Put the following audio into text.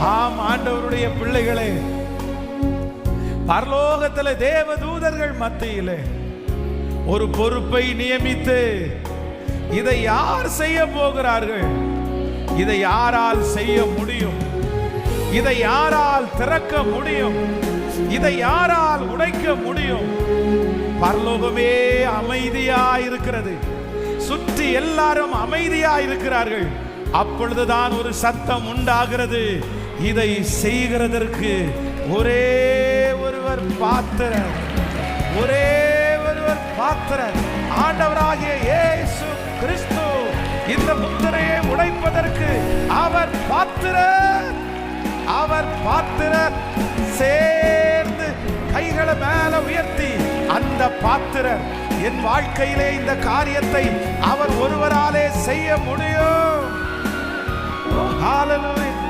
ஆம் ஆண்டவருடைய பிள்ளைகளே, பரலோகத்தில் தேவதூதர்கள் மத்தியிலே ஒரு பொறுப்பை நியமித்து, இதை யார் செய்ய போகிறார்கள், இதை யாரால் செய்ய முடியும், இதை யாரால் திறக்க முடியும், இதை யாரால் உடைக்க முடியும்? பரலோகமே அமைதியாயிருக்கிறது, சுற்றி எல்லாரும் அமைதியாயிருக்கிறார்கள். அப்பொழுதுதான் ஒரு சத்தம் உண்டாகிறது, இதை செய்கிறதற்கு ஒரே ஒருவர் பாத்திரர், ஒரே ஒருவர் பாத்திரர், ஆண்டவராகிய இயேசு கிறிஸ்து. இந்த முத்திரையை உடைப்பதற்கு அவர் பாத்திரர், அவர் பாத்திரர். சேர்ந்து கைகளை மேல உயர்த்தி, அந்த பாத்திரர் என் வாழ்க்கையிலே இந்த காரியத்தை அவர் ஒருவராலே செய்ய முடியும். ஹல்லேலூயா.